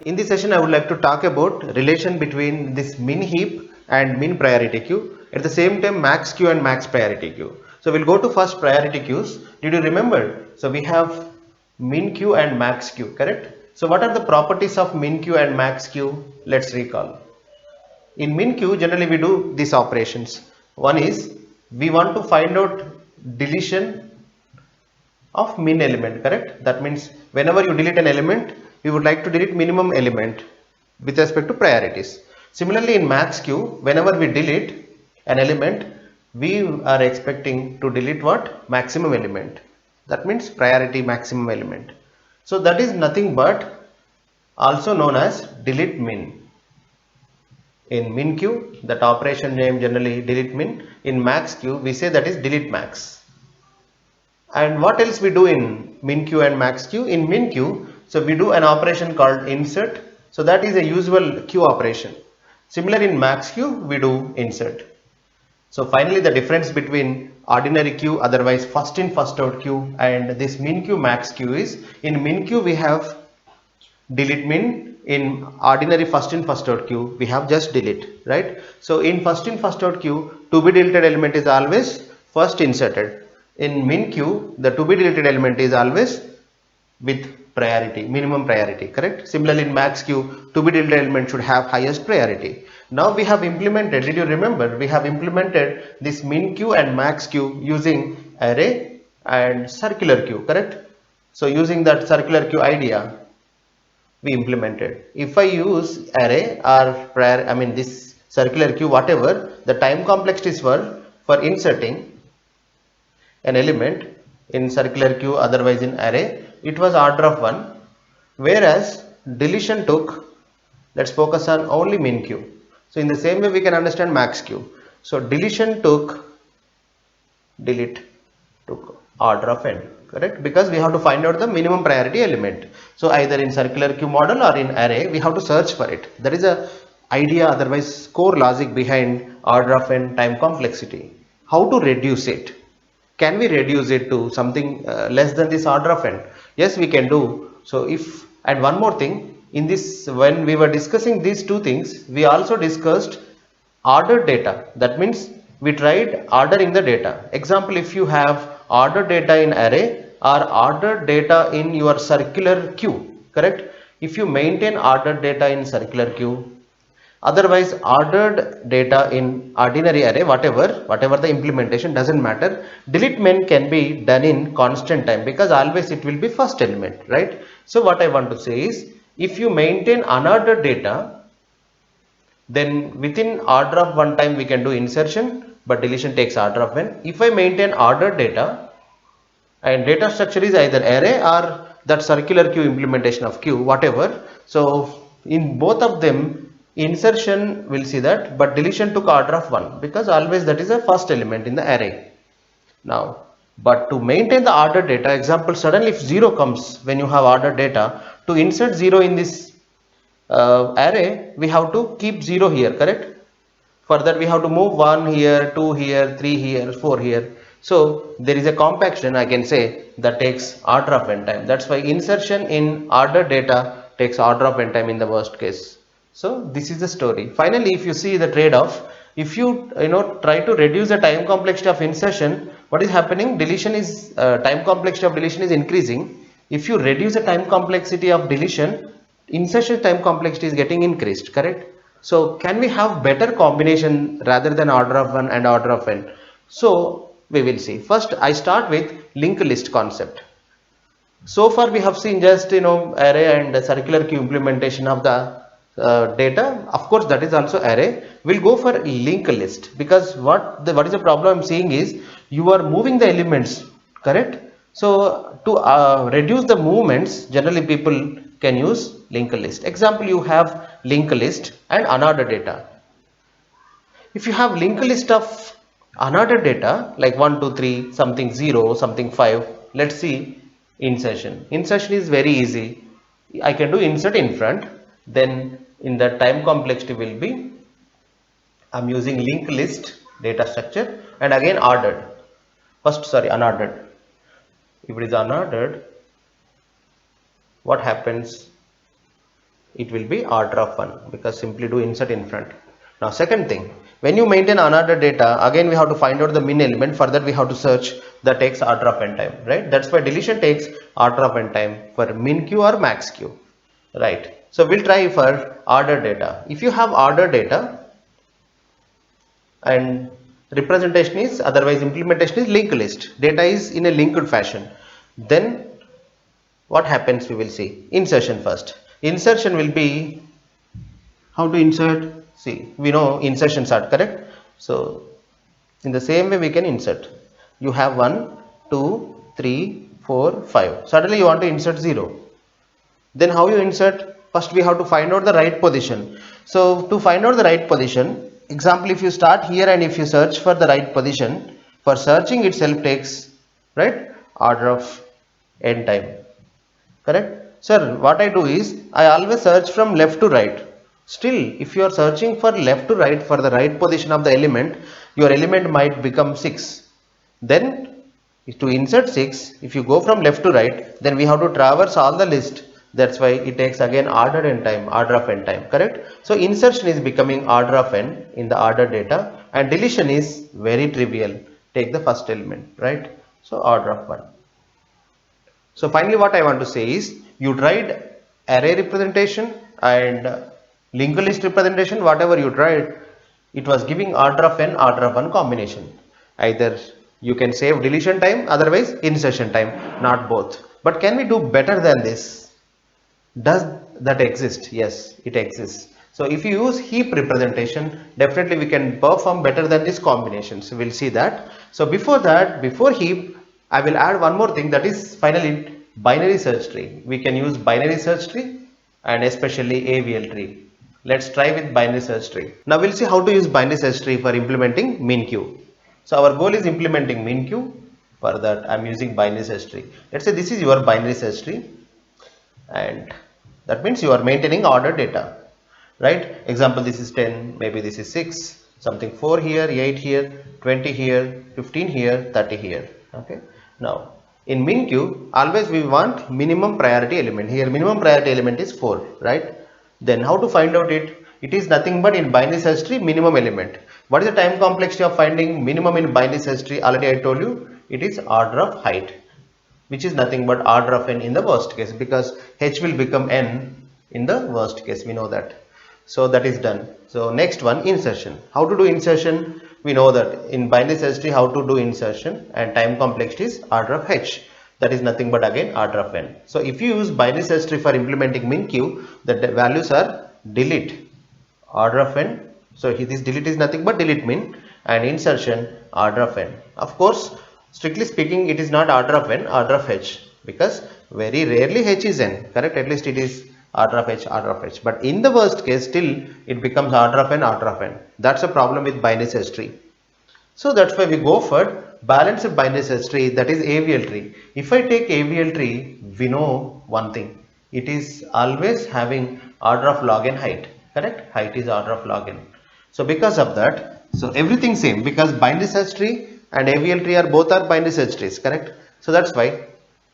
In this session, I would like to talk about relation between this min heap and min priority queue. At the same time, max queue and max priority queue. So we'll go to first priority queues. Did you remember? So we have min queue and max queue, correct? So what are the properties of min queue and max queue? Let's recall. In min queue, generally we do these operations. One is we want to find out deletion of min element, correct? That means whenever you delete an element, we would like to delete minimum element with respect to priorities. Similarly, in max queue, whenever we delete an element, we are expecting to delete what? Maximum element. That means priority maximum element. So that is nothing but also known as delete min. In min queue, that operation name generally delete min. In max queue, we say that is delete max. And what else we do in min queue and max queue? In min queue, so we do an operation called insert. So that is a usual queue operation. Similar in max queue, we do insert. So finally, the difference between ordinary queue, otherwise first in first out queue, and this min queue max queue is, in min queue we have delete min. In ordinary first in first out queue, we have just delete, right? So in first in first out queue, to be deleted element is always first inserted. In min queue, the to be deleted element is always with priority, minimum priority, correct? Similarly, in max queue, to be deleted element should have highest priority. Now we have implemented, did you remember? We have implemented this min queue and max queue using array and circular queue, correct? So using that circular queue idea, we implemented. If I use array or prior, this circular queue, whatever, the time complexity is for inserting an element in circular queue, otherwise in array, it was order of 1, whereas deletion took, let's focus on only min queue. So in the same way we can understand max queue. So deletion took, delete took order of n, correct? Because we have to find out the minimum priority element. So either in circular queue model or in array, we have to search for it. That is a idea, otherwise core logic behind order of n time complexity. How to reduce it? Can we reduce it to something less than this order of n? Yes, we can do. So if, and one more thing, in this, when we were discussing these two things, we also discussed ordered data. That means we tried ordering the data. Example, if you have ordered data in array or ordered data in your circular queue, correct? If you maintain ordered data in circular queue, otherwise ordered data in ordinary array, whatever the implementation, doesn't matter, delete min can be done in constant time, because always it will be first element, right? So what I want to say is, if you maintain unordered data, then within order of 1 time we can do insertion, but deletion takes order of n. If I maintain ordered data and data structure is either array or that circular queue implementation of queue, whatever, so in both of them insertion will see that, but deletion took order of 1, because always that is a first element in the array. Now, but to maintain the ordered data, example, suddenly if 0 comes when you have ordered data, to insert 0 in this array, we have to keep 0 here, correct? Further, we have to move 1 here, 2 here, 3 here, 4 here. So there is a compaction, I can say, that takes order of n time. That's why insertion in ordered data takes order of n time in the worst case. So this is the story. Finally, if you see the trade-off, if you try to reduce the time complexity of insertion, what is happening? Deletion is time complexity of deletion is increasing. If you reduce the time complexity of deletion, insertion time complexity is getting increased, correct? So can we have better combination rather than order of 1 and order of n? So we will see. First, I start with linked list concept. So far we have seen just array and circular queue implementation of the data. Of course, that is also array. We'll go for linked list, because what is the problem I'm seeing is, you are moving the elements, correct? So to reduce the movements, generally people can use linked list. Example, you have linked list and unordered data. If you have linked list of unordered data like 1, 2, 3, something 0, something 5, let's see insertion. Insertion is very easy. I can do insert in front, then in the time complexity will be, I'm using linked list data structure, and again ordered. First, sorry, unordered. If it is unordered, what happens? it will be order of 1 because simply do insert in front. Now second thing, when you maintain unordered data, again we have to find out the min element. For that we have to search, that takes order of n time, right? That's why deletion takes order of n time for min q or max q, right? So we'll try for ordered data. If you have ordered data and representation is, otherwise implementation is linked list, data is in a linked fashion, then what happens we will see. Insertion first. Insertion will be, how to insert? See, we know insertion sort, correct? So in the same way we can insert. You have 1, 2, 3, 4, 5. Suddenly you want to insert 0. Then how you insert? First we have to find out the right position. So to find out the right position, example, if you start here and if you search for the right position, for searching itself takes, right, order of n time, correct? Sir, what I do is I always search from left to right. Still, if you are searching for left to right for the right position of the element, your element might become 6. Then to insert 6, if you go from left to right, then we have to traverse all the list. That's why it takes again order n time, order of n time, correct? So insertion is becoming order of n in the ordered data, and deletion is very trivial. Take the first element, right? So order of 1. So finally what I want to say is, you tried array representation and linked list representation, whatever you tried, it was giving order of n, order of 1 combination. Either you can save deletion time, otherwise insertion time, not both. But can we do better than this? Does that exist? Yes, it exists. So if you use heap representation, definitely we can perform better than this combination. So we'll see that. So before that, before heap, I will add one more thing, that is finally binary search tree. We can use binary search tree and especially AVL tree. Let's try with binary search tree. Now we'll see how to use binary search tree for implementing MinQ. So our goal is implementing MinQ. For that I'm using binary search tree. Let's say this is your binary search tree, and that means you are maintaining ordered data, right? Example, this is 10, maybe this is 6, something 4 here, 8 here, 20 here, 15 here, 30 here. Okay. Now in MinQ, always we want minimum priority element. Here minimum priority element is 4, right? Then how to find out it? It is nothing but in binary search tree minimum element. What is the time complexity of finding minimum in binary search tree? Already I told you, it is order of height, which is nothing but order of n in the worst case, because h will become n in the worst case, we know that. So that is done. So next one, insertion. How to do insertion? We know that in binary search tree how to do insertion, and time complexity is order of h, that is nothing but again order of n. So if you use binary search tree for implementing MinQ, the values are delete order of n. So this delete is nothing but delete min, and insertion order of n. Of course, strictly speaking, it is not order of n, order of h, because very rarely h is n, correct? At least it is order of h, order of h. But in the worst case, still it becomes order of n, order of n. That's a problem with binary search tree. So that's why we go for balanced binary search tree, that is AVL tree. If I take AVL tree, we know one thing. It is always having order of log n height, correct? Height is order of log n. So because of that, so everything same, because binary search tree and AVL tree are both are binary search trees, correct? So that's why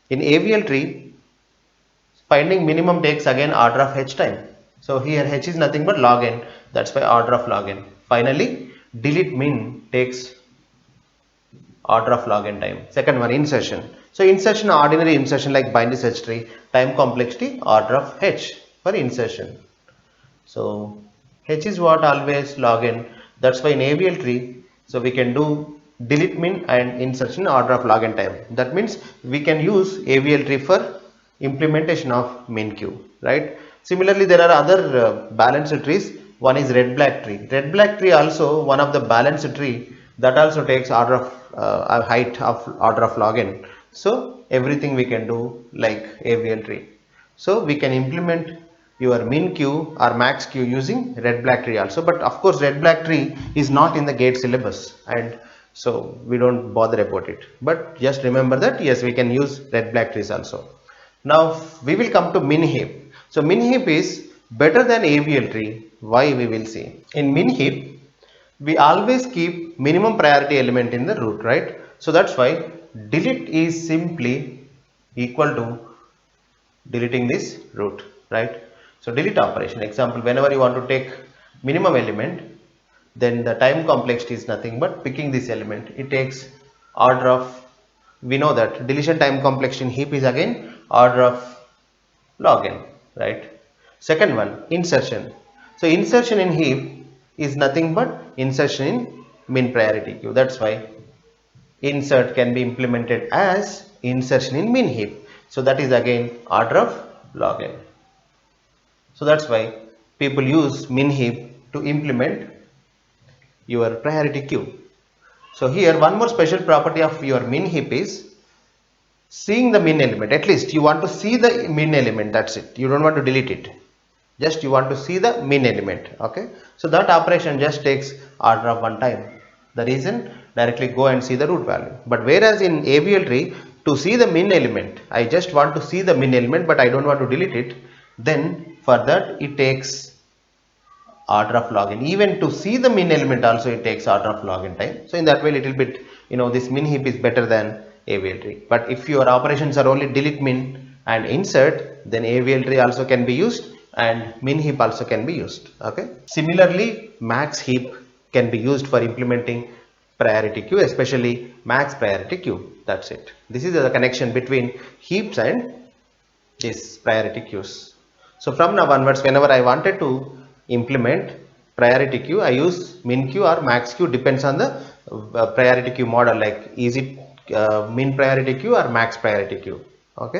in AVL tree, finding minimum takes again order of h time. So here h is nothing but log n, that's why order of log n. Finally, delete min takes order of log n time. Second one, insertion. So insertion, ordinary insertion like binary search tree, time complexity order of h for insertion. So h is what? Always log n. That's why in AVL tree, so we can do delete min and insertion order of log n time. That means we can use AVL tree for implementation of MinQ, right? Similarly, there are other balanced trees. One is red black tree. Red black tree also one of the balanced tree, that also takes order of height of order of log n. So everything we can do like AVL tree. So we can implement your MinQ or MaxQ using red black tree also. But of course, red black tree is not in the GATE syllabus, and so we don't bother about it. But just remember that yes, we can use red black trees also. Now we will come to MinHeap. So MinHeap is better than AVL tree. Why, we will see. In MinHeap, we always keep minimum priority element in the root, right? So that's why delete is simply equal to deleting this root, right? So delete operation, example, whenever you want to take minimum element, then the time complexity is nothing but picking this element. It takes order of, we know that deletion time complexity in heap is again order of log n, right? Second one, insertion. So insertion in heap is nothing but insertion in min priority queue. That's why insert can be implemented as insertion in min heap. So that is again order of log n. So that's why people use min heap to implement your priority queue. So here one more special property of your min heap is seeing the min element. At least you want to see the min element, that's it. You don't want to delete it. Just you want to see the min element. Okay. So that operation just takes order of one time. The reason, directly go and see the root value. But whereas in AVL tree, to see the min element, I just want to see the min element but I don't want to delete it. Then for that it takes order of log n. Even to see the min element also it takes order of log n time. So in that way little bit, this min heap is better than AVL tree. But if your operations are only delete min and insert, then AVL tree also can be used and min heap also can be used. Okay. Similarly, max heap can be used for implementing priority queue, especially max priority queue. That's it. This is the connection between heaps and this priority queues. So from now onwards, whenever I wanted to implement priority queue, I use min queue or max queue, depends on the priority queue model, like is it min priority queue or max priority queue. Okay.